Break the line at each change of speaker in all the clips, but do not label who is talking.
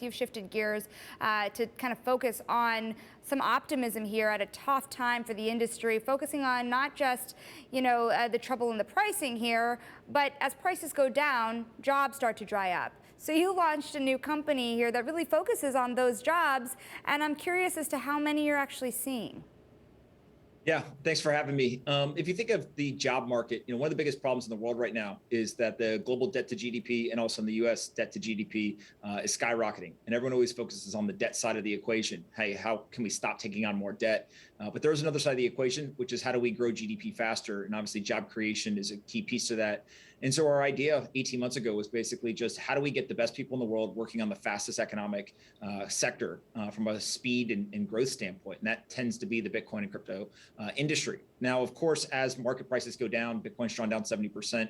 You've shifted gears to kind of focus on some optimism here at a tough time for the industry, focusing on not just, the trouble in the pricing here, but as prices go down, jobs start to dry up. So you launched a new company here that really focuses on those jobs, and I'm curious as to how many you're actually seeing.
Yeah, thanks for having me. If you think of the job market, one of the biggest problems in the world right now is that the global debt to GDP and also in the U.S. debt to GDP is skyrocketing, and everyone always focuses on the debt side of the equation. Hey, how can we stop taking on more debt? But there's another side of the equation, which is how do we grow GDP faster? And obviously, job creation is a key piece to that. And so our idea 18 months ago was basically just how do we get the best people in the world working on the fastest economic sector from a speed and growth standpoint. And that tends to be the Bitcoin and crypto industry. Now, of course, as market prices go down, Bitcoin's drawn down 70%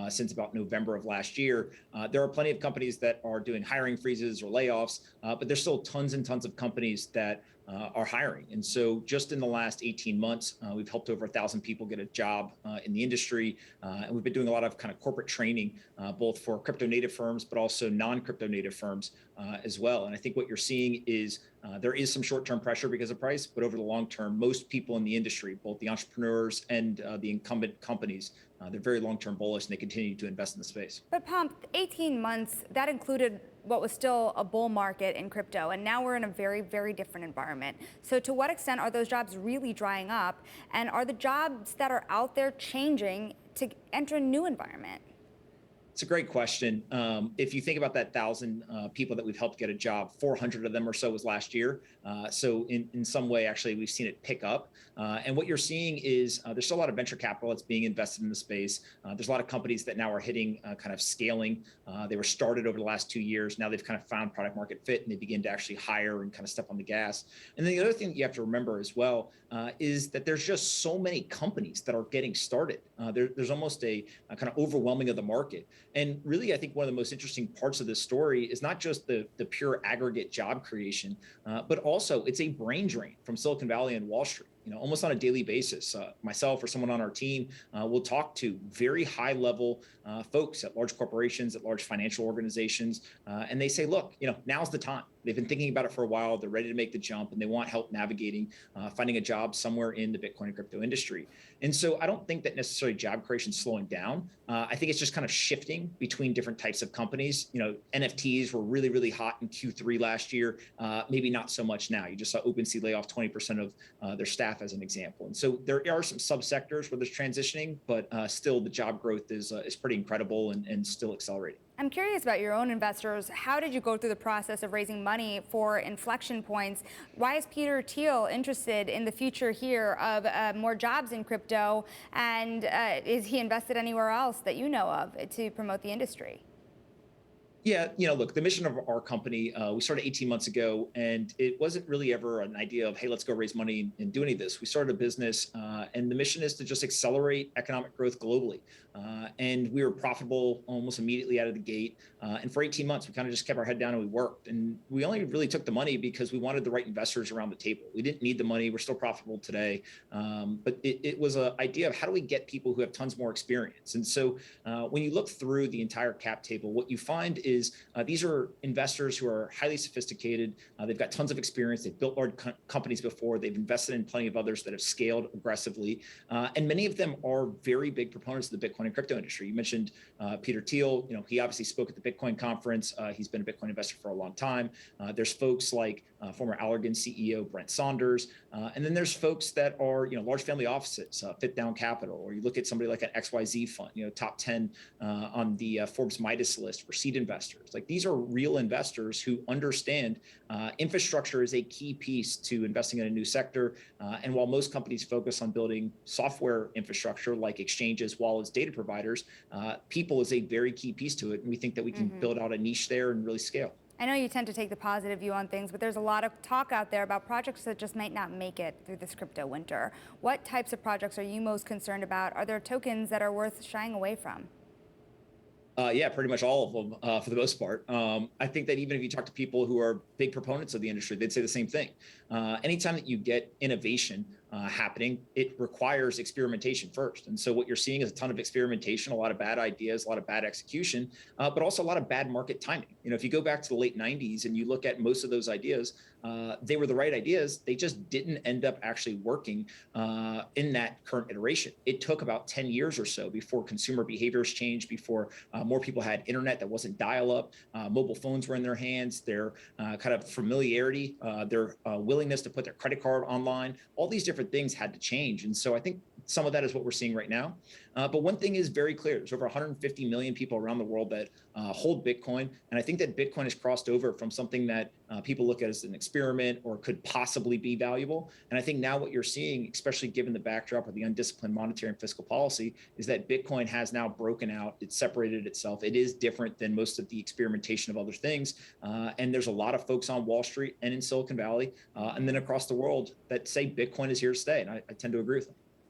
since about November of last year. There are plenty of companies that are doing hiring freezes or layoffs, but there's still tons and tons of companies that are hiring. And so just in the last 18 months, we've helped over 1,000 people get a job in the industry. And we've been doing a lot of kind of corporate training, both for crypto native firms, but also non-crypto native firms as well. And I think what you're seeing is there is some short-term pressure because of price, but over the long term, most people in the industry, both the entrepreneurs and the incumbent companies, they're very long-term bullish and they continue to invest in the space.
But Pomp, 18 months, that included what was still a bull market in crypto, and now we're in a very, very different environment. So to what extent are those jobs really drying up, and are the jobs that are out there changing to enter a new environment?
It's a great question. If you think about that 1,000 people that we've helped get a job, 400 of them or so was last year. So in some way, actually, we've seen it pick up. And what you're seeing is there's still a lot of venture capital that's being invested in the space. There's a lot of companies that now are hitting kind of scaling. They were started over the last 2 years. Now they've kind of found product market fit and they begin to actually hire and kind of step on the gas. And then the other thing that you have to remember as well is that there's just so many companies that are getting started. There's almost a kind of overwhelming of the market. And really, I think one of the most interesting parts of this story is not just the pure aggregate job creation, but also it's a brain drain from Silicon Valley and Wall Street. Almost on a daily basis, myself or someone on our team will talk to very high level folks at large corporations, at large financial organizations, and they say, look, now's the time. They've been thinking about it for a while. They're ready to make the jump and they want help navigating, finding a job somewhere in the Bitcoin and crypto industry. And so I don't think that necessarily job creation is slowing down. I think it's just kind of shifting between different types of companies. NFTs were really, really hot in Q3 last year. Maybe not so much now. You just saw OpenSea lay off 20% of their staff as an example. And so there are some subsectors where there's transitioning, but still the job growth is pretty incredible and still accelerating.
I'm curious about your own investors. How did you go through the process of raising money for Inflection Points? Why is Peter Thiel interested in the future here of more jobs in crypto? And is he invested anywhere else that you know of to promote the industry?
Yeah, look, the mission of our company, we started 18 months ago, and it wasn't really ever an idea of, hey, let's go raise money and do any of this. We started a business, and the mission is to just accelerate economic growth globally. And we were profitable almost immediately out of the gate. And for 18 months, we kind of just kept our head down and we worked. And we only really took the money because we wanted the right investors around the table. We didn't need the money. We're still profitable today. But it was an idea of how do we get people who have tons more experience. And so when you look through the entire cap table, what you find is these are investors who are highly sophisticated. They've got tons of experience. They've built large companies before. They've invested in plenty of others that have scaled aggressively. And many of them are very big proponents of the Bitcoin and crypto industry. You mentioned Peter Thiel. He obviously spoke at the Bitcoin conference. He's been a Bitcoin investor for a long time. There's folks like former Allergan CEO Brent Saunders. And then there's folks that are large family offices, Fit Down Capital, or you look at somebody like an XYZ fund, top 10 on the Forbes Midas list for seed investors. Like these are real investors who understand infrastructure is a key piece to investing in a new sector. And while most companies focus on building software infrastructure like exchanges, wallets, data providers, people is a very key piece to it. And we think that we can build out a niche there and really scale.
I know you tend to take the positive view on things, but there's a lot of talk out there about projects that just might not make it through this crypto winter. What types of projects are you most concerned about? Are there tokens that are worth shying away from?
Yeah, pretty much all of them for the most part. I think that even if you talk to people who are big proponents of the industry, they'd say the same thing. Anytime that you get innovation, happening, it requires experimentation first. And so what you're seeing is a ton of experimentation, a lot of bad ideas, a lot of bad execution, but also a lot of bad market timing. If you go back to the late 90s and you look at most of those ideas, they were the right ideas. They just didn't end up actually working in that current iteration. It took about 10 years or so before consumer behaviors changed, before more people had internet that wasn't dial-up, mobile phones were in their hands, their kind of familiarity, their willingness to put their credit card online, all these different things had to change. And so I think some of that is what we're seeing right now. But one thing is very clear. There's over 150 million people around the world that hold Bitcoin. And I think that Bitcoin has crossed over from something that people look at as an experiment or could possibly be valuable. And I think now what you're seeing, especially given the backdrop of the undisciplined monetary and fiscal policy, is that Bitcoin has now broken out. It's separated itself. It is different than most of the experimentation of other things. And there's a lot of folks on Wall Street and in Silicon Valley and then across the world that say Bitcoin is here to stay. And I tend to agree with them.